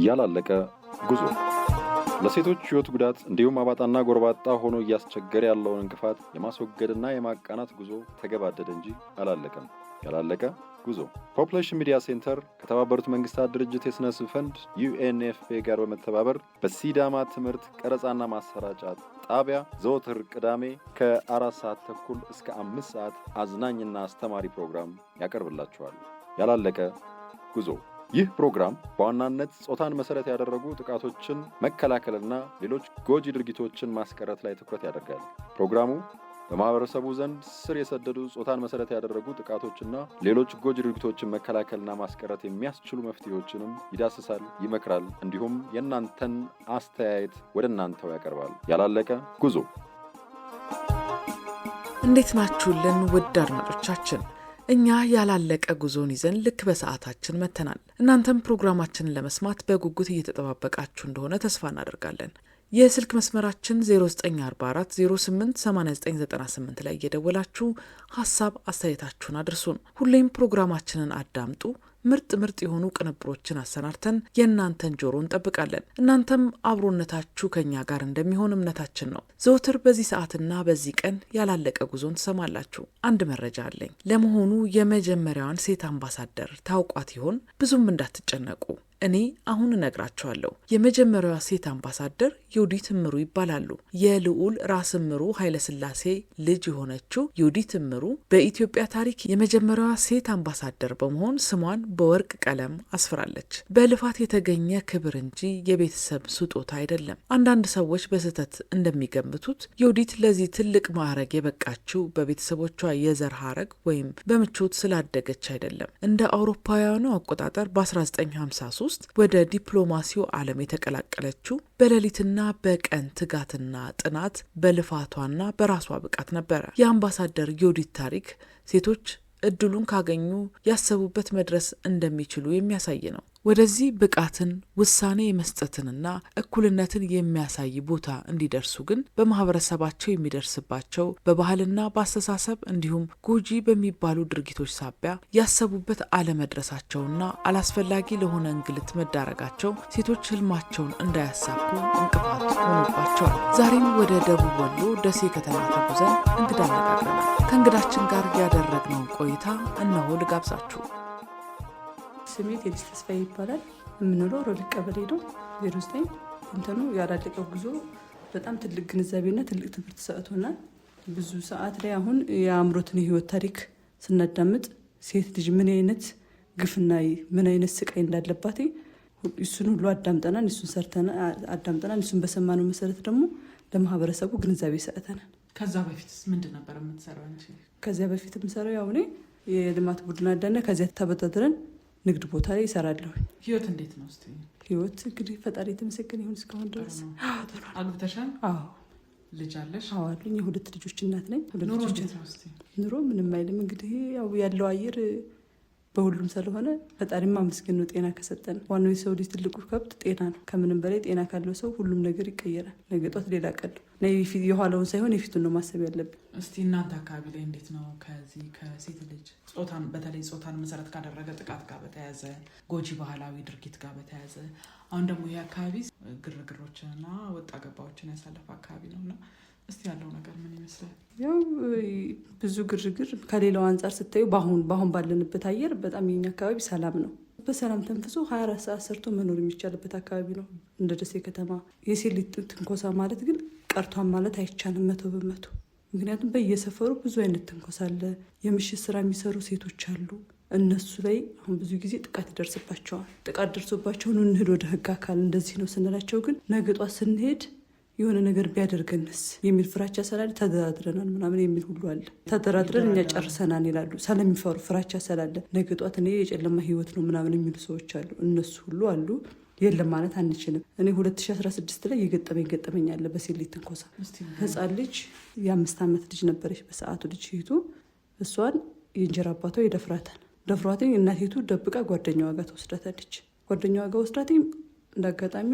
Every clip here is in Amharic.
ያላለቀ ጉዞ ለሴቶች ህይወት ጉዳት እንዲሁም አባጣና ጎርባጣ ሆኖ እያስቸገረ ያለውን እንቅፋት የማስወገድና የማቃናት ጉዞ ተገባደደ እንጂ አላለቀም። ያላለቀ ጉዞ ፖፑሌሽን ሚዲያ ሴንተር ከተባበሩት መንግስታት ድርጅት የስነ ስብ ፈንድ UNFPA ጋር በመተባበር በሲዳማ ትምህርት ቀረጻና ማሰራጫ ጣቢያ ዘወትር ቅዳሜ ከ4 ሰዓት ተኩል እስከ 5 ሰዓት አዝናኝና አስተማሪ ፕሮግራም ያቀርብላችኋል። ያላለቀ ጉዞ ይህ ፕሮግራም በዋናነት ጾታን መሰረት ያደረጉ ጥቃቶችን መከላከልና ሌሎች ጎጂ ድርጊቶችን ማስቀረት ላይ ትኩረት ያደርጋል። ፕሮግራሙ በማህበረሰቡ ዘንድ ስር የሰደዱ ጾታን መሰረት ያደረጉ ጥቃቶችና ሌሎች ጎጂ ድርጊቶችን መከላከልና ማስቀረት የሚያስችሉ መፍትሄዎችንም ይዳስሳል፣ ይመክራል፣ እንዲሁም የእናንተን አስተያየት ወደ እናንተው ያቀርባል። ያላለቀ ጉዞ። እንዴት ናችሁልን ውድ አድማጮቻችን? እኛ ያላለቀ ጉዞን ይዘን ልክ በሰዓታችን መተናል። እናንተም ፕሮግራማችንን ለመስማት በጉጉት እየተጠባበቃችሁ እንደሆነ ተስፋ እናደርጋለን። የስልክ መስመራችን 0944 08 8998 ላይ እየደወላችሁ ሐሳብ አስተያየታችሁን አድርሱን። ሁሌም ፕሮግራማችንን አዳምጡ። ምርጥ የሆኑ ቅንብሮችን አሰናድተን የእናንተን ጆሮ እንጠብቃለን። እናንተም አብሮነታችሁ ከኛ ጋር እንደሚሆን እምነታችን ነው። ዘወትር በዚህ ሰዓትና በዚህ ቀን ያላለቀ ጉዞን ትሰማላችሁ። አንድ መረጃ አለኝ። ለመሆኑ የመጀመሪያዋን ሴት አምባሳደር ታውቋት ይሆን? ብዙም እንዳትጨነቁ፣ እኔ አሁን እነግራችኋለሁ። የመጀመሪያዋ ሴት አምባሳደር ዮዲት እምሩ ይባላሉ። የልዑል ራስ እምሩ ኃይለሥላሴ ልጅ የሆነችው ዮዲት እምሩ በኢትዮጵያ ታሪክ የመጀመሪያዋ ሴት አምባሳደር በመሆን ስሟን በወርቅ ቀለም አስፍራለች። በልፋት የተገኘ ክብር እንጂ የቤተሰብ ስጦታ አይደለም። አንዳንድ ሰዎች በስህተት እንደሚገምቱት ዮዲት ለዚህ ትልቅ ማዕረግ የበቃችው በቤተሰቦቿ የዘር ሐረግ ወይም በምቾት ስላደገች አይደለም። እንደ አውሮፓውያኑ አቆጣጠር በ1953 ወደ ዲፕሎማሲው ዓለም የተቀላቀለችው በሌሊትና በቀን ትጋትና ጥናት በልፋቷና በራሷ ብቃት ነበረ። የአምባሳደር ዮዲት ታሪክ ሴቶች እድሉን ካገኙ ያሰቡበት መድረስ እንደሚችሉ የሚያሳይ ነው። ወደዚህ ብቃትን ውሳኔ የመስጠትንና እኩልነትን የሚያሳይ ቦታ እንዲደርሱ ግን በማህበረሰባቸው የሚደርስባቸው በባህልና በአስተሳሰብ እንዲሁም ጎጂ በሚባሉ ድርጊቶች ሳቢያ ያሰቡበት አለመድረሳቸውና አላስፈላጊ ለሆነ እንግልት መዳረጋቸው ሴቶች ህልማቸውን እንዳያሳኩ እንቅፋት ሆኖባቸዋል። ዛሬም ወደ ደቡብ ወሎ ደሴ ከተማ ተጉዘን እንግዳ አነጋግረናል። ከእንግዳችን ጋር ያደረግነውን ቆይታ እነሆ ልጋብዛችሁ። ስሜ ቴዲስ ተስፋዬ ይባላል። የምንኖረው ሮሊ ቀበሌ ነው። 09 እንትኑ ያላለቀ ጉዞ በጣም ትልቅ ግንዛቤና ትልቅ ትምህርት ሰጥቶናል። ብዙ ሰዓት ላይ አሁን የአእምሮትን የህይወት ታሪክ ስናዳምጥ ሴት ልጅ ምን አይነት ግፍና ምን አይነት ስቃይ እንዳለባት እሱን ሁሉ አዳምጠናል። እሱን ሰርተናል፣ አዳምጠናል። እሱን በሰማነው መሰረት ደግሞ ለማህበረሰቡ ግንዛቤ ሰጥተናል። ከዛ በፊትስ ምንድን ነበር የምትሰራው አንቺ? ከዚያ በፊት የምሰራው ያው እኔ የልማት ቡድን አዳነ ከዚያ ተበታትረን ንግድ ቦታ ላይ ይሰራለሁ። ህይወት እንዴት ነው? እስቲ ህይወት እንግዲህ ፈጣሪ የተመሰገነ ይሁን እስካሁን ድረስ። አግብተሻል? አዎ። ልጅ አለሽ? አዎ አሉኝ። የሁለት ልጆች እናት ነኝ። ኑሮ እንዴት ነው? እስቲ ኑሮ ምንም አይልም። እንግዲህ ያው ያለው አየር በሁሉም ስለሆነ ፈጣሪም አመስገን ነው ጤና ከሰጠን። ዋናው የሰው ልጅ ትልቁ ከብት ጤና ነው። ከምንም በላይ ጤና ካለው ሰው ሁሉም ነገር ይቀየራል። ነገ ጧት ሌላ ቀን ነው። የኋላውን ሳይሆን የፊቱን ነው ማሰብ ያለብን። እስቲ እናንተ አካባቢ ላይ እንዴት ነው ከዚህ ከሴት ልጅ ጾታን በተለይ ጾታን መሰረት ካደረገ ጥቃት ጋር በተያያዘ ጎጂ ባህላዊ ድርጊት ጋር በተያያዘ አሁን ደግሞ ይህ አካባቢ ግርግሮችንና ወጣ ገባዎችን ያሳለፈ አካባቢ ነውና እስቲ ያለው ነገር ምን ይመስላል? ያው ብዙ ግርግር ከሌላው አንጻር ስታዩ በአሁን ባለንበት አየር በጣም የኛ አካባቢ ሰላም ነው። በሰላም ተንፍሶ 24 ሰዓት ሰርቶ መኖር የሚቻልበት አካባቢ ነው እንደ ደሴ ከተማ። የሴት ልጅ ትንኮሳ ማለት ግን ቀርቷን ማለት አይቻልም 100%። ምክንያቱም በየሰፈሩ ብዙ አይነት ትንኮሳ አለ። የምሽት ስራ የሚሰሩ ሴቶች አሉ። እነሱ ላይ አሁን ብዙ ጊዜ ጥቃት ይደርስባቸዋል። ጥቃት ደርሶባቸው ነው እንሂድ ወደ ህግ አካል እንደዚህ ነው ስንላቸው ግን ነገ ጧት ስንሄድ የሆነ ነገር ቢያደርገንስ የሚል ፍራቻ ስላለ ተደራድረናል ምናምን የሚል ሁሉ አለ። ተደራድረን እኛ ጨርሰናል ይላሉ። ስለሚፈሩ ፍራቻ ስላለ ነገ ጧት እኔ የጨለማ ህይወት ነው ምናምን የሚሉ ሰዎች አሉ። እነሱ ሁሉ አሉ። የለም ማለት አንችልም። እኔ 2016 ላይ የገጠመኝ አለ በሴት ልጅ ትንኮሳ። ህፃን ልጅ የ5 ዓመት ልጅ ነበረች በሰዓቱ ልጅ ይቱ። እሷን የእንጀራ አባቷ ይደፍራታል። ደፍሯትኝ እናቲቱ ደብቃ ጓደኛዋ ጋር ተወስዳታለች። ጓደኛዋ ጋር ወስዳትኝ እንዳጋጣሚ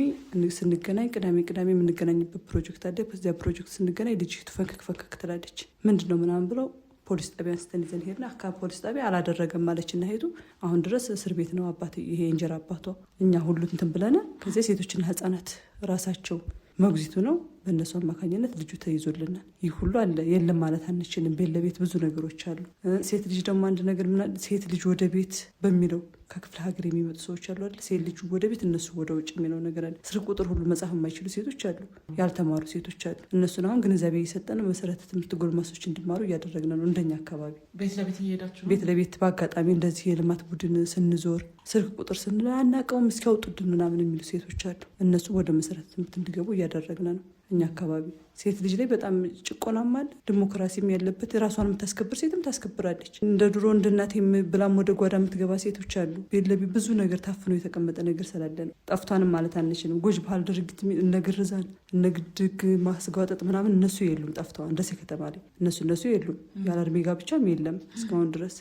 ስንገናኝ ቅዳሜ የምንገናኝበት ፕሮጀክት አለ። በዚያ ፕሮጀክት ስንገናኝ ልጅቱ ፈንከክ ትላለች። ምንድነው ምናምን ብለው ፖሊስ ጣቢያ አንስተን ይዘን ሄድን። አካባቢ ፖሊስ ጣቢያ አላደረገም ማለችና ሄዱ። አሁን ድረስ እስር ቤት ነው አባት ይሄ እንጀራ አባቷ። እኛ ሁሉ እንትን ብለና ከዚያ ሴቶችና ህጻናት ራሳቸው መጉዚቱ ነው በእነሱ አማካኝነት ልጁ ተይዞልናል። ይህ ሁሉ አለ የለም ማለት አንችልም። ቤት ለቤት ብዙ ነገሮች አሉ። ሴት ልጅ ደግሞ አንድ ነገር ሴት ልጅ ወደ ቤት በሚለው ከክፍለ ሀገር የሚመጡ ሰዎች አሉ አይደል? ሴት ልጅ ወደ ቤት እነሱ ወደ ውጭ የሚለው ነገር አለ። ስልክ ቁጥር ሁሉ መጻፍ የማይችሉ ሴቶች አሉ፣ ያልተማሩ ሴቶች አሉ። እነሱን አሁን ግንዛቤ እየሰጠን መሰረተ ትምህርት ጎልማሶች እንዲማሩ እያደረግን ነው። እንደኛ አካባቢ ቤት ለቤት እየሄዳችሁ ቤት ለቤት በአጋጣሚ እንደዚህ የልማት ቡድን ስንዞር ስልክ ቁጥር ስንል አናውቀውም እስኪያውጡልን ምናምን የሚሉ ሴቶች አሉ። እነሱ ወደ መሰረተ ትምህርት እንዲገቡ እያደረግን ነው። እኛ አካባቢ ሴት ልጅ ላይ በጣም ጭቆናም አለ። ዲሞክራሲም ያለበት ራሷን የምታስከብር ሴትም ታስከብራለች። እንደ ድሮ እንደ እናቴ ብላም ወደ ጓዳ የምትገባ ሴቶች አሉ። ቤት ለቤት ብዙ ነገር ታፍኖ የተቀመጠ ነገር ስላለ ነው። ጠፍቷንም ማለት አንችልም። ጎጅ ባህል ድርጊት እነ ግርዛን እነ ግድግ ማስጋጠጥ ምናምን እነሱ የሉም፣ ጠፍተዋል። ደሴ ከተማ ላይ እነሱ የሉም። ያለ እድሜ ጋብቻም የለም እስካሁን ድረስ።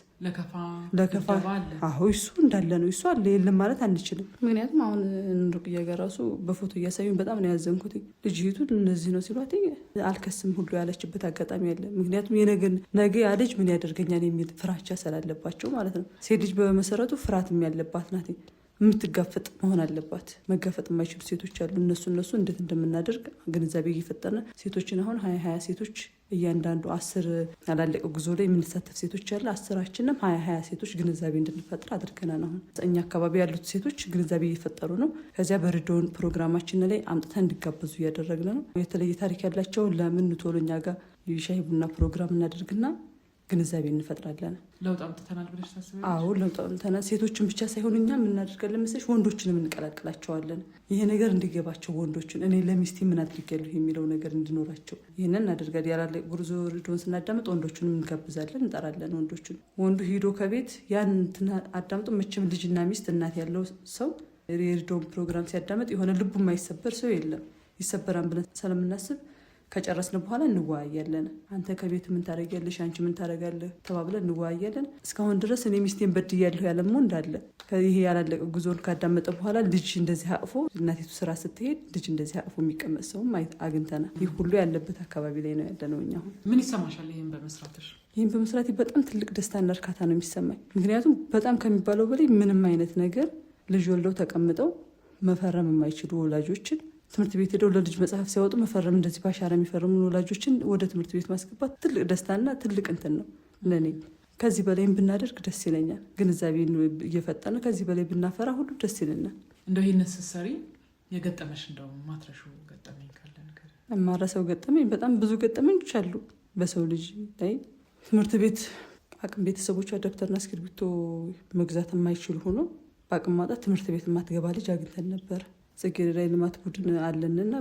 ለከፋ አሁ እሱ እንዳለ ነው። እሱ አለ የለም ማለት አንችልም። ምክንያቱም አሁን ሩቅያ ጋር ራሱ በፎቶ እያሳዩን በጣም ነው ያዘንኩት። ልጅቱ እነዚህ ነው ሲሏት አልከስም ሁሉ ያለችበት አጋጣሚ አለ። ምክንያቱም ነገ ያ ልጅ ምን ያደርገኛል የሚል ፍራቻ ስላለባቸው ማለት ነው። ሴት ልጅ በመሰረቱ ፍርሃትም ያለባት ናት። የምትጋፈጥ መሆን አለባት። መጋፈጥ የማይችሉ ሴቶች አሉ። እነሱ እንዴት እንደምናደርግ ግንዛቤ እየፈጠርን ሴቶችን አሁን 20 ሴቶች እያንዳንዱ 10 ያላለቀ ጉዞ ላይ የምንሳተፍ ሴቶች አለ። 10ችንም 20 ሴቶች ግንዛቤ እንድንፈጥር አድርገናል። አሁን እኛ አካባቢ ያሉት ሴቶች ግንዛቤ እየፈጠሩ ነው። ከዚያ በሬዲዮን ፕሮግራማችን ላይ አምጥተን እንዲጋበዙ እያደረግን ነው። የተለየ ታሪክ ያላቸው ለምን ቶሎ እኛ ጋር የሻይ ቡና ፕሮግራም እናደርግና ግንዛቤ እንፈጥራለን። ለውጥ አምጥተናል ብለሽ ታስቢያለሽ? አዎ ለውጥ አምጥተናል። ሴቶችን ብቻ ሳይሆን እኛ የምናደርጋለን መሰለሽ ወንዶችንም እንቀላቅላቸዋለን። ይሄ ነገር እንዲገባቸው ወንዶችን እኔ ለሚስቴ ምን አድርጌያለሁ የሚለው ነገር እንዲኖራቸው ይህንን እናደርጋለን። ያላለ ጉርዞ ሬዲዮን ስናዳምጥ ወንዶችንም እንጋብዛለን፣ እንጠራለን። ወንዱ ሂዶ ከቤት ያን አዳምጦ መቼም ልጅና ሚስት እናት ያለው ሰው የሬዲዮን ፕሮግራም ሲያዳምጥ የሆነ ልቡ የማይሰበር ሰው የለም። ይሰበራን ብለን ስለምናስብ ከጨረስን በኋላ እንወያያለን። አንተ ከቤት ምን ታደርጊያለሽ፣ አንቺ ምን ታደርጋለህ ተባብለን እንወያያለን። እስካሁን ድረስ እኔ ሚስቴን በድያለሁ ያለሞ እንዳለ ይሄ ያላለቀ ጉዞን ካዳመጠ በኋላ ልጅ እንደዚህ አቅፎ እናቴቱ ስራ ስትሄድ ልጅ እንደዚህ አቅፎ የሚቀመጥ ሰውም አግኝተናል። ይህ ሁሉ ያለበት አካባቢ ላይ ነው ያለነው እኛ። አሁን ምን ይሰማሻል ይህን በመስራትሽ? ይህን በመስራቴ በጣም ትልቅ ደስታና እርካታ ነው የሚሰማኝ። ምክንያቱም በጣም ከሚባለው በላይ ምንም አይነት ነገር ልጅ ወልደው ተቀምጠው መፈረም የማይችሉ ወላጆችን ትምህርት ቤት ሄደው ለልጅ መጽሐፍ ሲያወጡ መፈረም እንደዚህ ባሻራ የሚፈርሙ ወላጆችን ወደ ትምህርት ቤት ማስገባት ትልቅ ደስታና ትልቅ እንትን ነው ለኔ። ከዚህ በላይም ብናደርግ ደስ ይለኛል። ግንዛቤ እየፈጠነ ከዚህ በላይ ብናፈራ ሁሉ ደስ ይለናል። እንደው ይህንን ስትሰሪ የገጠመሽ እንደው ማትረሹ ገጠመኝ ካለ ነገር? የማረሰው ገጠመኝ በጣም ብዙ ገጠመኞች አሉ። በሰው ልጅ ላይ ትምህርት ቤት አቅም ቤተሰቦቿ ደብተርና እስክሪብቶ መግዛት የማይችሉ ሆኖ በአቅም ማጣት ትምህርት ቤት የማትገባ ልጅ አግኝተን ነበር። ጽጌረዳ ልማት ቡድን አለንና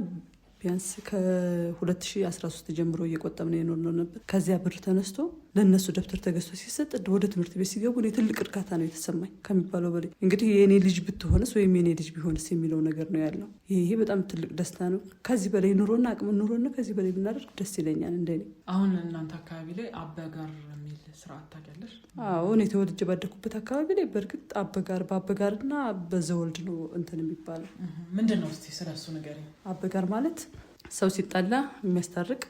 ቢያንስ ከ2013 ጀምሮ እየቆጠብን የኖርነው ነበር። ከዚያ ብር ተነስቶ ለእነሱ ደብተር ተገዝቶ ሲሰጥ ወደ ትምህርት ቤት ሲገቡ እኔ ትልቅ እርካታ ነው የተሰማኝ ከሚባለው በላይ። እንግዲህ የእኔ ልጅ ብትሆንስ ወይም የኔ ልጅ ቢሆንስ የሚለው ነገር ነው ያለው። ይሄ በጣም ትልቅ ደስታ ነው። ከዚህ በላይ ኑሮና አቅም ኑሮና ከዚህ በላይ ብናደርግ ደስ ይለኛል እንደኔ። አሁን እናንተ አካባቢ ላይ አበጋር የሚል ስርዓት ታውቂያለሽ? አዎ እኔ ተወልጄ ባደኩበት አካባቢ ላይ በእርግጥ በአበጋርና በዘወልድ ነው እንትን የሚባለው። ምንድን ነው እስቲ ስለሱ ንገሪኝ። አበጋር ማለት ሰው ሲጣላ የሚያስታርቅ፣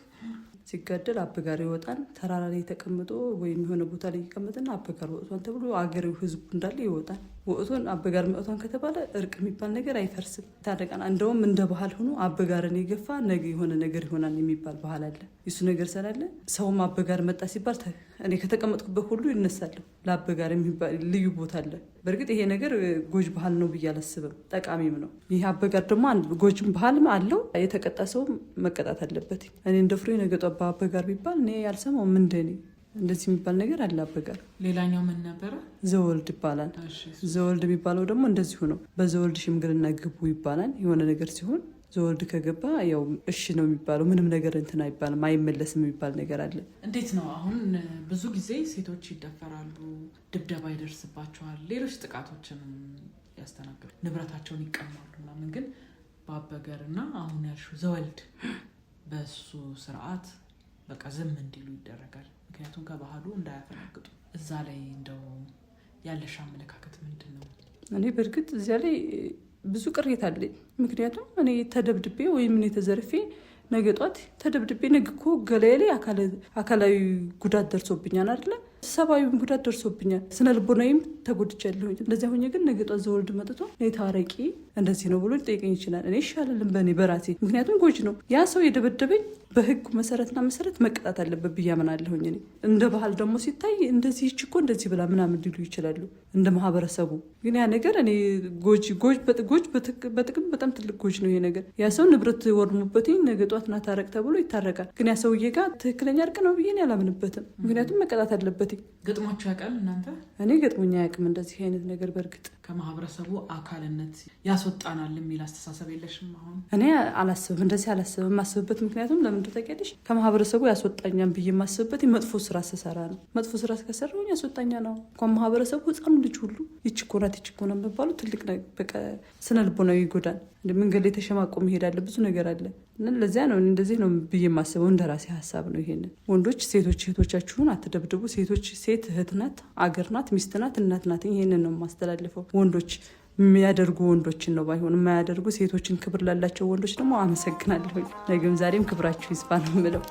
ሲጋደል አበጋር ይወጣል። ተራራ ላይ ተቀምጦ ወይም የሆነ ቦታ ላይ ይቀመጥና አበጋር ወጥቷን ተብሎ አገሬው ህዝቡ እንዳለ ይወጣል። ወጥቶን አበጋር መጥቷን ከተባለ እርቅ የሚባል ነገር አይፈርስም፣ ይታረቃል። እንደውም እንደ ባህል ሆኖ አበጋርን የገፋ ነገ የሆነ ነገር ይሆናል የሚባል ባህል አለ። እሱ ነገር ስላለ ሰውም አበጋር መጣ ሲባል እኔ ከተቀመጥኩበት ሁሉ ይነሳለሁ። ለአበጋር የሚባል ልዩ ቦታ አለ። በእርግጥ ይሄ ነገር ጎጅ ባህል ነው ብዬ አላስብም፣ ጠቃሚም ነው። ይህ አበጋር ደግሞ ጎጅም ባህልም አለው። የተቀጣ ሰው መቀጣት አለበት። እኔ እንደ ፍሬ ነገ ጧት በአበጋር ቢባል እኔ ያልሰማው ምንድን እንደዚህ የሚባል ነገር አለ። አበጋር ሌላኛው ምን ነበረ? ዘወልድ ይባላል። ዘወልድ የሚባለው ደግሞ እንደዚሁ ነው። በዘወልድ ሽምግልና ግቡ ይባላል። የሆነ ነገር ሲሆን ዘወልድ ከገባ ያው እሺ ነው የሚባለው። ምንም ነገር እንትን አይባልም፣ አይመለስም የሚባል ነገር አለ። እንዴት ነው አሁን? ብዙ ጊዜ ሴቶች ይደፈራሉ፣ ድብደባ ይደርስባቸዋል፣ ሌሎች ጥቃቶችንም ያስተናግዱ፣ ንብረታቸውን ይቀማሉ ምናምን። ግን በአበጋርና አሁን ያልሽው ዘወልድ በሱ ስርዓት በቃ ዝም እንዲሉ ይደረጋል። ምክንያቱም ከባህሉ እንዳያፈናግጡ። እዛ ላይ እንደው ያለሽ አመለካከት ምንድን ነው? እኔ በእርግጥ እዚያ ላይ ብዙ ቅሬታ አለኝ። ምክንያቱም እኔ ተደብድቤ ወይም እኔ ተዘርፌ ነገ ጧት ተደብድቤ ነገ እኮ ገላዬ ላይ አካላዊ ጉዳት ደርሶብኛል አይደለ? ሰብአዊም ጉዳት ደርሶብኛል፣ ስነ ልቦናዊም ተጎድቻለሁኝ። እንደዚያ ሆኜ ግን ነገ ጧት ዘወልድ መጥቶ ነይ ታረቂ እንደዚህ ነው ብሎ ሊጠይቀኝ ይችላል። እኔ ይሻላልም በእኔ በራሴ ምክንያቱም ጎጅ ነው ያ ሰው የደበደበኝ በህጉ መሰረትና መሰረት መቀጣት አለበት ብዬ አምናለሁኝ። እኔ እንደ ባህል ደግሞ ሲታይ እንደዚህ እኮ እንደዚህ ብላ ምናምን ሊሉ ይችላሉ እንደ ማህበረሰቡ። ግን ያ ነገር እኔ ጎጅ በጥቅም በጣም ትልቅ ጎጅ ነው ይሄ ነገር። ያ ሰው ንብረት ወድሞበት ነገ ጧት ና ታረቅ ተብሎ ይታረቃል። ግን ያ ሰውዬ ጋር ትክክለኛ እርቅ ነው ብዬ አላምንበትም። ምክንያቱም መቀጣት አለበት። ገጥሟችሁ ያውቃል እናንተ? እኔ ገጥሞኛ አያውቅም እንደዚህ አይነት ነገር። በእርግጥ ከማህበረሰቡ አካልነት ያስወጣናል የሚል አስተሳሰብ የለሽም? አሁን እኔ አላስብም፣ እንደዚህ አላስብም። የማስብበት ምክንያቱም ለምን ታውቂያለሽ? ከማህበረሰቡ ያስወጣኛል ብዬ የማስብበት መጥፎ ስራ ስሰራ ነው። መጥፎ ስራ ከሰራሁኝ ያስወጣኛ ነው። እንኳን ማህበረሰቡ ህፃኑ ልጅ ሁሉ ይቺ እኮ ናት የሚባሉ ትልቅ በቃ ስነ ልቦናዊ ይጎዳል። መንገድ ላይ ተሸማቆ መሄድ አለ፣ ብዙ ነገር አለ። ለዚያ ነው እንደዚህ ነው ብዬ የማስበው። እንደ ራሴ ሀሳብ ነው ይሄንን። ወንዶች ሴቶች እህቶቻችሁን አትደብድቡ። ሴት እህት ናት፣ አገር ናት፣ ሚስት ናት፣ እናት ናት። ይሄንን ነው የማስተላልፈው። ወንዶች የሚያደርጉ ወንዶችን ነው ባይሆን የማያደርጉ ሴቶችን ክብር ላላቸው ወንዶች ደግሞ አመሰግናለሁ። ነገም ዛሬም ክብራችሁ ይስፋ ነው የምለው።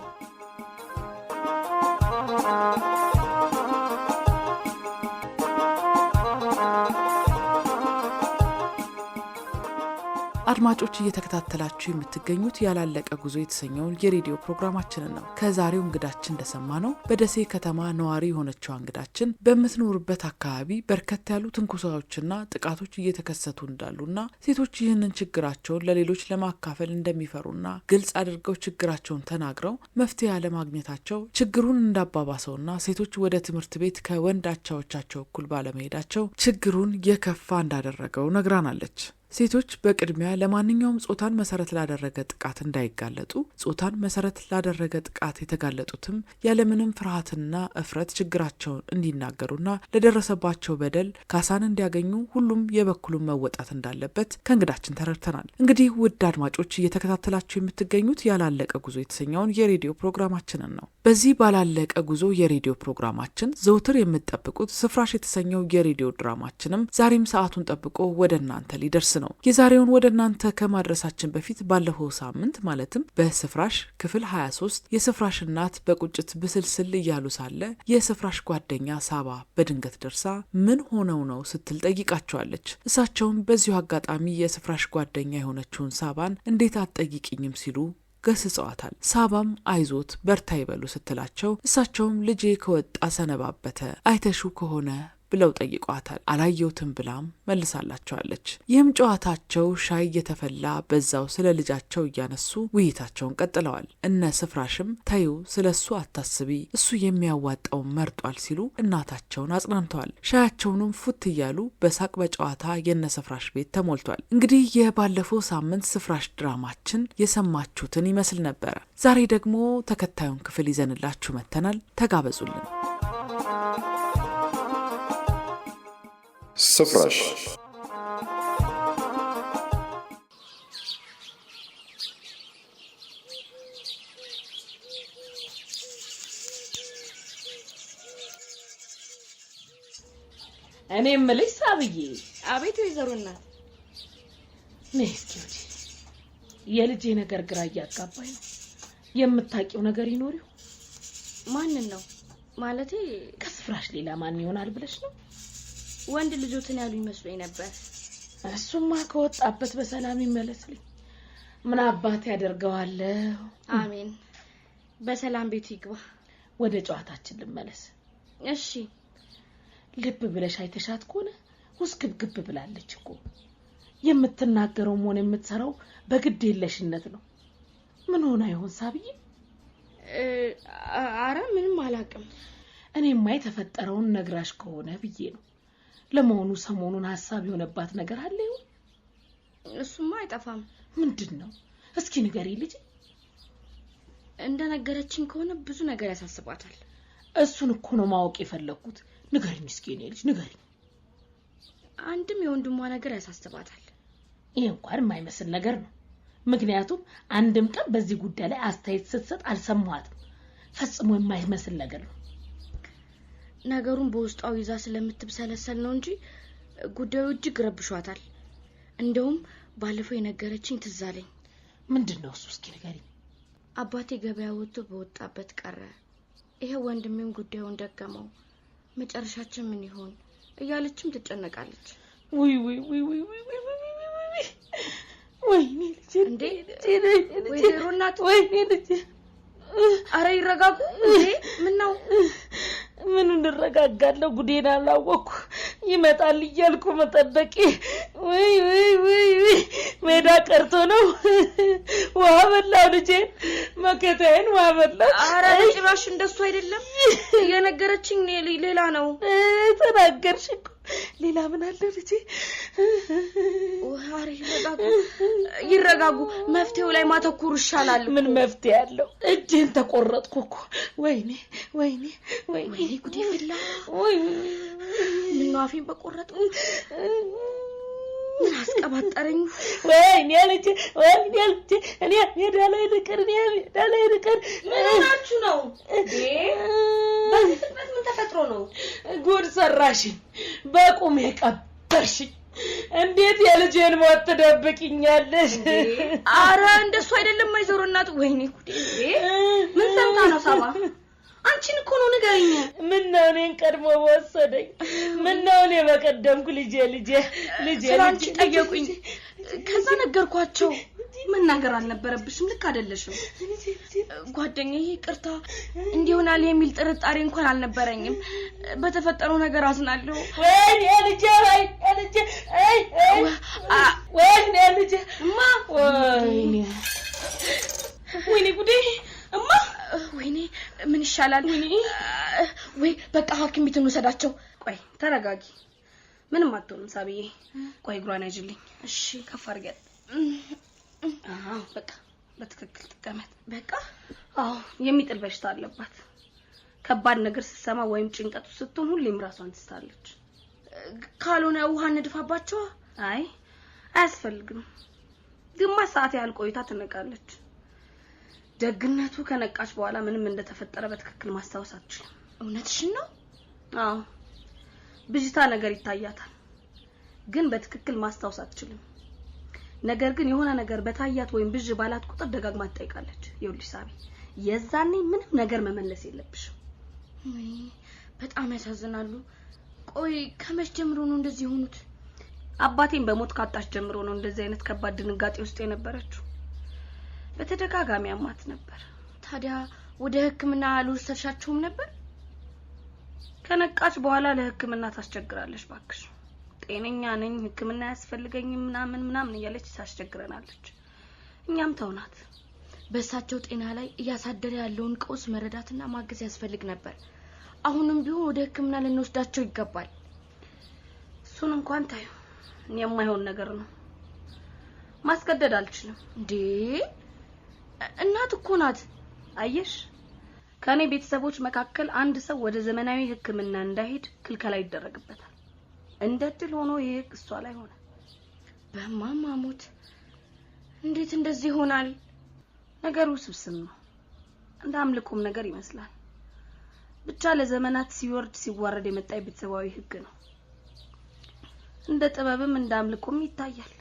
አድማጮች እየተከታተላችሁ የምትገኙት ያላለቀ ጉዞ የተሰኘውን የሬዲዮ ፕሮግራማችንን ነው። ከዛሬው እንግዳችን እንደሰማነው በደሴ ከተማ ነዋሪ የሆነችው እንግዳችን በምትኖርበት አካባቢ በርከት ያሉ ትንኮሳዎችና ጥቃቶች እየተከሰቱ እንዳሉና ሴቶች ይህንን ችግራቸውን ለሌሎች ለማካፈል እንደሚፈሩና ግልጽ አድርገው ችግራቸውን ተናግረው መፍትሄ አለማግኘታቸው ችግሩን እንዳባባሰውና ሴቶች ወደ ትምህርት ቤት ከወንድ አቻዎቻቸው እኩል ባለመሄዳቸው ችግሩን የከፋ እንዳደረገው ነግራናለች። ሴቶች በቅድሚያ ለማንኛውም ጾታን መሰረት ላደረገ ጥቃት እንዳይጋለጡ፣ ጾታን መሰረት ላደረገ ጥቃት የተጋለጡትም ያለምንም ፍርሃትና እፍረት ችግራቸውን እንዲናገሩና ለደረሰባቸው በደል ካሳን እንዲያገኙ ሁሉም የበኩሉን መወጣት እንዳለበት ከእንግዳችን ተረድተናል። እንግዲህ ውድ አድማጮች እየተከታተላችሁ የምትገኙት ያላለቀ ጉዞ የተሰኘውን የሬዲዮ ፕሮግራማችንን ነው። በዚህ ባላለቀ ጉዞ የሬዲዮ ፕሮግራማችን ዘውትር የምትጠብቁት ስፍራሽ የተሰኘው የሬዲዮ ድራማችንም ዛሬም ሰዓቱን ጠብቆ ወደ እናንተ ሊደርስ ነው። የዛሬውን ወደ እናንተ ከማድረሳችን በፊት ባለፈው ሳምንት ማለትም በስፍራሽ ክፍል 23 የስፍራሽ እናት በቁጭት ብስልስል እያሉ ሳለ የስፍራሽ ጓደኛ ሳባ በድንገት ደርሳ ምን ሆነው ነው ስትል ጠይቃቸዋለች። እሳቸውም በዚሁ አጋጣሚ የስፍራሽ ጓደኛ የሆነችውን ሳባን እንዴት አትጠይቂኝም ሲሉ ገስጸዋታል። ሳባም አይዞት በርታ ይበሉ ስትላቸው እሳቸውም ልጄ ከወጣ ሰነባበተ አይተሹ ከሆነ ብለው ጠይቋታል። አላየውትም ብላም መልሳላቸዋለች። ይህም ጨዋታቸው ሻይ እየተፈላ በዛው ስለ ልጃቸው እያነሱ ውይይታቸውን ቀጥለዋል። እነ ስፍራሽም ተዩ ስለ እሱ አታስቢ እሱ የሚያዋጣውን መርጧል ሲሉ እናታቸውን አጽናንተዋል። ሻያቸውንም ፉት እያሉ በሳቅ በጨዋታ የነ ስፍራሽ ቤት ተሞልቷል። እንግዲህ የባለፈው ሳምንት ስፍራሽ ድራማችን የሰማችሁትን ይመስል ነበረ። ዛሬ ደግሞ ተከታዩን ክፍል ይዘንላችሁ መጥተናል። ተጋበዙልን። ስፍራሽ እኔ የምልሽ ሳብዬ። አቤት ወይዘሮ እናት። ነይ እስኪ ወዲህ። የልጄ ነገር ግራ እያጋባኝ ነው። የምታውቂው ነገር ይኖር ይሆን? ማንን ነው ማለቴ? ከስፍራሽ ሌላ ማን ይሆናል ብለሽ ነው? ወንድ ልጆትን ያሉ ይመስሉኝ ነበር። እሱማ ከወጣበት በሰላም ይመለስልኝ። ምን አባት ያደርገዋል። አሜን። በሰላም ቤቱ ይግባ። ወደ ጨዋታችን ልመለስ። እሺ። ልብ ብለሽ አይተሻት ከሆነ ውስግብግብ ብላለች እኮ። የምትናገረው ሆነ የምትሰራው በግድ የለሽነት ነው። ምን ሆነ ይሆን ሳብዬ? አረ ምንም አላውቅም። እኔማ የተፈጠረውን ነግራሽ ከሆነ ብዬ ነው። ለመሆኑ ሰሞኑን ሐሳብ የሆነባት ነገር አለ ይሆን? እሱማ አይጠፋም። ምንድነው? እስኪ ንገሪ ልጅ። እንደነገረችኝ ከሆነ ብዙ ነገር ያሳስባታል። እሱን እኮ ነው ማወቅ የፈለኩት። ንገሪኝ እስኪ እኔ ልጅ ንገሪኝ። አንድም የወንድሟ ነገር ያሳስባታል። ይሄ እንኳን የማይመስል ነገር ነው። ምክንያቱም አንድም ቀን በዚህ ጉዳይ ላይ አስተያየት ስትሰጥ አልሰማኋትም። ፈጽሞ የማይመስል ነገር ነው። ነገሩን በውስጣው ይዛ ስለምትብሰለሰል ነው እንጂ ጉዳዩ እጅግ ረብሿታል። እንደውም ባለፈው የነገረችኝ ትዝ አለኝ። ምንድነው እሱ? እስኪ ንገሪኝ። አባቴ ገበያ ወጥቶ በወጣበት ቀረ። ይሄ ወንድሜም ጉዳዩን ደገመው። መጨረሻችን ምን ይሆን እያለችም ትጨነቃለች። ውይ ወይኔ ልጄ እንዴ ወይዘሮ እናት ወይኔ ልጄ አረ ይረጋጉ እንዴ ምን ነው ምን እንረጋጋለሁ ጉዴን አላወኩ ይመጣል እያልኩ መጠበቄ ወይ ሜዳ ቀርቶ ነው ውሃ በላው ልጄ መከታዬን ውሃ በላው አረ ጭራሽ እንደሱ አይደለም የነገረችኝ ሌላ ነው ተናገርሽ እኮ ሌላ ምን አለ ልጄ አረ ይረጋጉ መፍትሄው ላይ ማተኩር ይሻላል ምን መፍትሄ ያለው እጄን ተቆረጥኩ እኮ ወይኔ ጉዴ ፈላ ምን ነው አፌን በቆረጥኩ ምን አስቀባጠረኝ ወይኔ ልጄ እኔ ሜዳ ላይ ልቀር ምን ሆናችሁ ነው እንዴ በዚህ ፍጥነት ምን ተፈጥሮ ነው ጉድ ሰራሽኝ በቁሜ ቀበርሽኝ እንዴት የልጄን ሞት ትደብቂኛለሽ አረ እንደሱ አይደለም ወይዘሮ እናት ወይኔ ጉዴ ምን ሰምታ ነው ሳባ አንቺን እኮ ነው ንገሪኝ ምን ነው እኔን ቀድሞ ወሰደኝ ምን ነው እኔ በቀደምኩ ልጄ ስላንቺ ጠየቁኝ ከዛ ነገርኳቸው መናገር አልነበረብሽም ልክ አይደለሽም ጓደኛዬ ይቅርታ እንዲሆናል የሚል ጥርጣሬ እንኳን አልነበረኝም በተፈጠረው ነገር አዝናለሁ ወይኔ ልጄ እማ ወይኔ ጉዴ እማ ወይኔ ምን ይሻላል ወይ በቃ ሐኪም ቤት እንወስዳቸው ቆይ ተረጋጊ ምንም አትሆንም ሳብዬ ቆይ እግሯን ያዥልኝ እሺ ከፍ አድርጊያት በቃ በትክክል ተቀመጥ በቃ የሚጥል በሽታ አለባት ከባድ ነገር ስትሰማ ወይም ጭንቀቱ ስትሆን ሁሌም ራሷን ትስታለች ካልሆነ ውሃ እንድፋባቸው አይ አያስፈልግም ግማሽ ሰዓት ያህል ቆይታ ትነቃለች ደግነቱ ከነቃች በኋላ ምንም እንደተፈጠረ በትክክል ማስታወስ አትችልም እውነትሽን ነው አዎ ብጅታ ነገር ይታያታል ግን በትክክል ማስታወስ አትችልም ነገር ግን የሆነ ነገር በታያት ወይም ብጅ ባላት ቁጥር ደጋግማ ትጠይቃለች ይኸውልሽ ሳቢ የዛኔ ምንም ነገር መመለስ የለብሽም በጣም ያሳዝናሉ ቆይ ከመች ጀምሮ ነው እንደዚህ ሆኑት አባቴን በሞት ካጣች ጀምሮ ነው እንደዚህ አይነት ከባድ ድንጋጤ ውስጥ የነበረችው በተደጋጋሚ አማት ነበር ታዲያ ወደ ህክምና አልወሰድሻቸውም ነበር ከነቃች በኋላ ለህክምና ታስቸግራለች ባክሽ ጤነኛ ነኝ ህክምና ያስፈልገኝም ምናምን እያለች ታስቸግረናለች እኛም ተውናት በሳቸው ጤና ላይ እያሳደረ ያለውን ቀውስ መረዳትና ማገዝ ያስፈልግ ነበር አሁንም ቢሆን ወደ ህክምና ልንወስዳቸው ይገባል እሱን እንኳን ታዩ የማይሆን ነገር ነው ማስገደድ አልችልም እንዴ እናት እኮ ናት አየሽ ከኔ ቤተሰቦች መካከል አንድ ሰው ወደ ዘመናዊ ህክምና እንዳይሄድ ክልከላ ይደረግበታል እንደድል ሆኖ ይሄ እሷ ላይ ሆነ በማማሞት እንዴት እንደዚህ ይሆናል ነገሩ ስብስብ ነው እንደ አምልኮም ነገር ይመስላል ብቻ ለዘመናት ሲወርድ ሲዋረድ የመጣ ቤተሰባዊ ህግ ነው እንደ ጥበብም እንደ አምልኮም ይታያል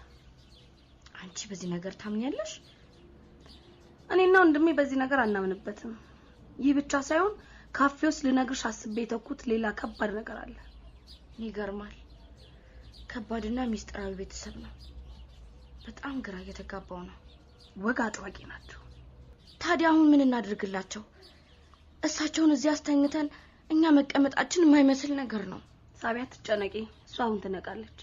አንቺ በዚህ ነገር ታምኛለሽ እኔና ወንድሜ በዚህ ነገር አናምንበትም ይህ ብቻ ሳይሆን ካፌውስ ልነግርሽ አስቤ ተኩት ሌላ ከባድ ነገር አለ ይገርማል ከባድና ሚስጥራዊ ቤተሰብ ነው በጣም ግራ እየተጋባው ነው ወጋ አጥዋቂ ናቸው ታዲያ አሁን ምን እናድርግላቸው እሳቸውን እዚህ አስተኝተን እኛ መቀመጣችን የማይመስል ነገር ነው ሳቢያ ትጨነቂ እሷ አሁን ትነቃለች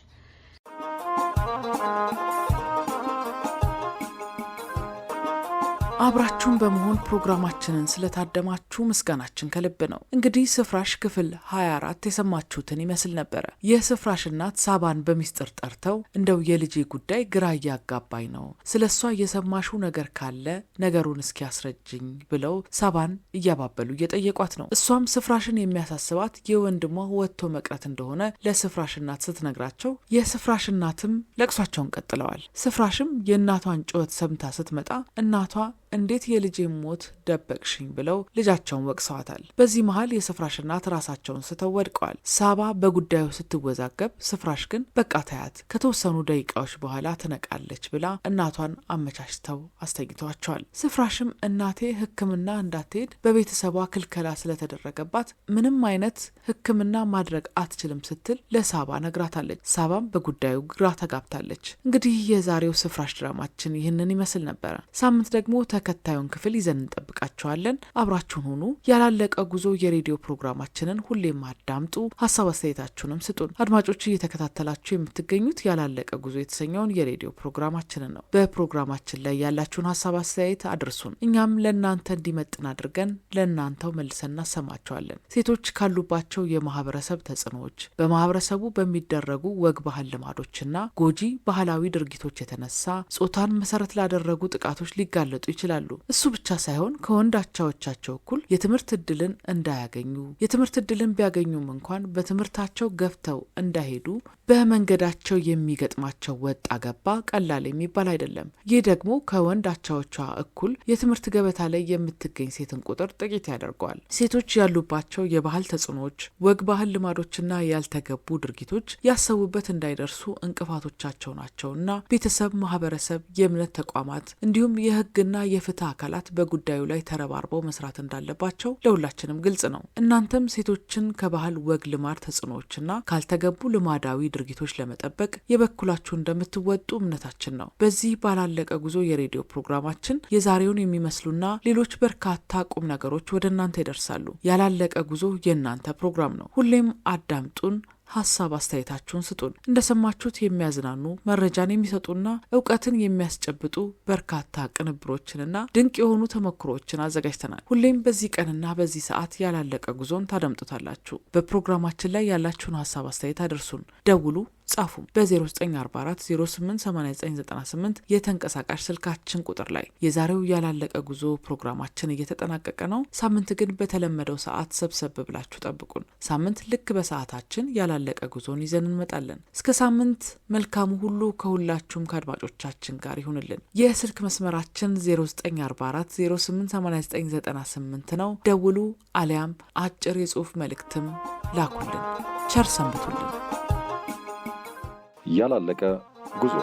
አብራችሁን በመሆን ፕሮግራማችንን ስለታደማችሁ ምስጋናችን ከልብ ነው። እንግዲህ ስፍራሽ ክፍል 24 የሰማችሁትን ይመስል ነበር። የስፍራሽ እናት ሳባን በሚስጥር ጠርተው እንደው የልጄ ጉዳይ ግራ እያጋባኝ ነው፣ ስለሷ የሰማሽው ነገር ካለ ነገሩን እስኪ ያስረጅኝ ብለው ሳባን እያባበሉ እየጠየቋት ነው። እሷም ስፍራሽን የሚያሳስባት የወንድሟ ወጥቶ መቅረት እንደሆነ ለስፍራሽ እናት ስትነግራቸው የስፍራሽ እናትም ለቅሷቸውን ቀጥለዋል። ስፍራሽም የእናቷን ጩኸት ሰምታ ስትመጣ እናቷ እንዴት የልጄን ሞት ደበቅሽኝ ብለው ልጃቸውን ወቅሰዋታል። በዚህ መሀል የስፍራሽ እናት ራሳቸውን ስተው ወድቀዋል። ሳባ በጉዳዩ ስትወዛገብ፣ ስፍራሽ ግን በቃ ታያት ከተወሰኑ ደቂቃዎች በኋላ ትነቃለች ብላ እናቷን አመቻችተው አስተኝተዋቸዋል። ስፍራሽም እናቴ ሕክምና እንዳትሄድ በቤተሰቧ ክልከላ ስለተደረገባት ምንም አይነት ሕክምና ማድረግ አትችልም ስትል ለሳባ ነግራታለች። ሳባም በጉዳዩ ግራ ተጋብታለች። እንግዲህ የዛሬው ስፍራሽ ድራማችን ይህንን ይመስል ነበረ። ሳምንት ደግሞ ተከታዩን ክፍል ይዘን እንጠብቃቸዋለን። አብራችሁን ሁኑ። ያላለቀ ጉዞ የሬዲዮ ፕሮግራማችንን ሁሌም አዳምጡ፣ ሀሳብ አስተያየታችሁንም ስጡን። አድማጮች እየተከታተላችሁ የምትገኙት ያላለቀ ጉዞ የተሰኘውን የሬዲዮ ፕሮግራማችንን ነው። በፕሮግራማችን ላይ ያላችሁን ሀሳብ አስተያየት አድርሱን። እኛም ለእናንተ እንዲመጥን አድርገን ለእናንተው መልሰን እናሰማቸዋለን። ሴቶች ካሉባቸው የማህበረሰብ ተጽዕኖዎች፣ በማህበረሰቡ በሚደረጉ ወግ ባህል ልማዶችና ጎጂ ባህላዊ ድርጊቶች የተነሳ ጾታን መሰረት ላደረጉ ጥቃቶች ሊጋለጡ ይችላሉ። እሱ ብቻ ሳይሆን ከወንድ አቻዎቻቸው እኩል የትምህርት እድልን እንዳያገኙ፣ የትምህርት እድልን ቢያገኙም እንኳን በትምህርታቸው ገፍተው እንዳይሄዱ በመንገዳቸው የሚገጥማቸው ወጣ ገባ ቀላል የሚባል አይደለም። ይህ ደግሞ ከወንድ አቻዎቿ እኩል የትምህርት ገበታ ላይ የምትገኝ ሴትን ቁጥር ጥቂት ያደርገዋል። ሴቶች ያሉባቸው የባህል ተጽዕኖዎች፣ ወግ ባህል ልማዶችና ያልተገቡ ድርጊቶች ያሰቡበት እንዳይደርሱ እንቅፋቶቻቸው ናቸውና ቤተሰብ፣ ማህበረሰብ፣ የእምነት ተቋማት እንዲሁም የህግና የፍትህ አካላት በጉዳዩ ላይ ተረባርበው መስራት እንዳለባቸው ለሁላችንም ግልጽ ነው። እናንተም ሴቶችን ከባህል ወግ ልማድ ተጽዕኖዎችና ካልተገቡ ልማዳዊ ድርጊቶች ለመጠበቅ የበኩላችሁ እንደምትወጡ እምነታችን ነው። በዚህ ባላለቀ ጉዞ የሬዲዮ ፕሮግራማችን የዛሬውን የሚመስሉና ሌሎች በርካታ ቁም ነገሮች ወደ እናንተ ይደርሳሉ። ያላለቀ ጉዞ የእናንተ ፕሮግራም ነው። ሁሌም አዳምጡን። ሀሳብ አስተያየታችሁን ስጡን። እንደሰማችሁት የሚያዝናኑ መረጃን የሚሰጡና እውቀትን የሚያስጨብጡ በርካታ ቅንብሮችንና ድንቅ የሆኑ ተሞክሮዎችን አዘጋጅተናል። ሁሌም በዚህ ቀንና በዚህ ሰዓት ያላለቀ ጉዞን ታዳምጡታላችሁ። በፕሮግራማችን ላይ ያላችሁን ሀሳብ አስተያየት አድርሱን። ደውሉ፣ ጻፉም በ0944 088998 የተንቀሳቃሽ ስልካችን ቁጥር ላይ። የዛሬው ያላለቀ ጉዞ ፕሮግራማችን እየተጠናቀቀ ነው። ሳምንት ግን በተለመደው ሰዓት ሰብሰብ ብላችሁ ጠብቁን። ሳምንት ልክ በሰዓታችን ያላለቀ ጉዞን ይዘን እንመጣለን። እስከ ሳምንት መልካሙ ሁሉ ከሁላችሁም ከአድማጮቻችን ጋር ይሁንልን። የስልክ መስመራችን 0944 088998 ነው። ደውሉ፣ አሊያም አጭር የጽሑፍ መልእክትም ላኩልን። ቸር ሰንብቱልን። ያላለቀ ጉዞ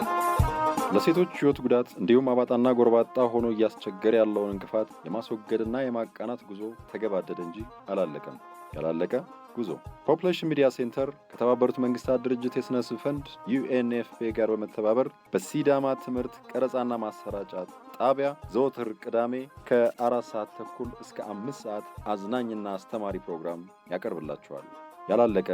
ለሴቶች ሕይወት ጉዳት እንዲሁም አባጣና ጎርባጣ ሆኖ እያስቸገረ ያለውን እንቅፋት የማስወገድና የማቃናት ጉዞ ተገባደደ እንጂ አላለቀም። ያላለቀ ጉዞ ፖፑሌሽን ሚዲያ ሴንተር ከተባበሩት መንግስታት ድርጅት የስነ ስብ ፈንድ UNFPA ጋር በመተባበር በሲዳማ ትምህርት ቀረጻና ማሰራጫ ጣቢያ ዘወትር ቅዳሜ ከ4 ሰዓት ተኩል እስከ 5 ሰዓት አዝናኝና አስተማሪ ፕሮግራም ያቀርብላችኋል። ያላለቀ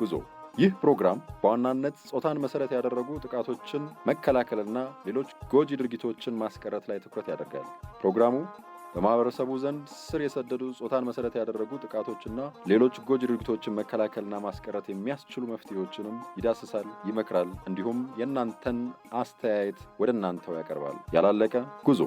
ጉዞ። ይህ ፕሮግራም በዋናነት ጾታን መሰረት ያደረጉ ጥቃቶችን መከላከልና ሌሎች ጎጂ ድርጊቶችን ማስቀረት ላይ ትኩረት ያደርጋል። ፕሮግራሙ በማህበረሰቡ ዘንድ ስር የሰደዱ ጾታን መሰረት ያደረጉ ጥቃቶችና ሌሎች ጎጂ ድርጊቶችን መከላከልና ማስቀረት የሚያስችሉ መፍትሄዎችንም ይዳስሳል፣ ይመክራል፣ እንዲሁም የእናንተን አስተያየት ወደ እናንተው ያቀርባል። ያላለቀ ጉዞ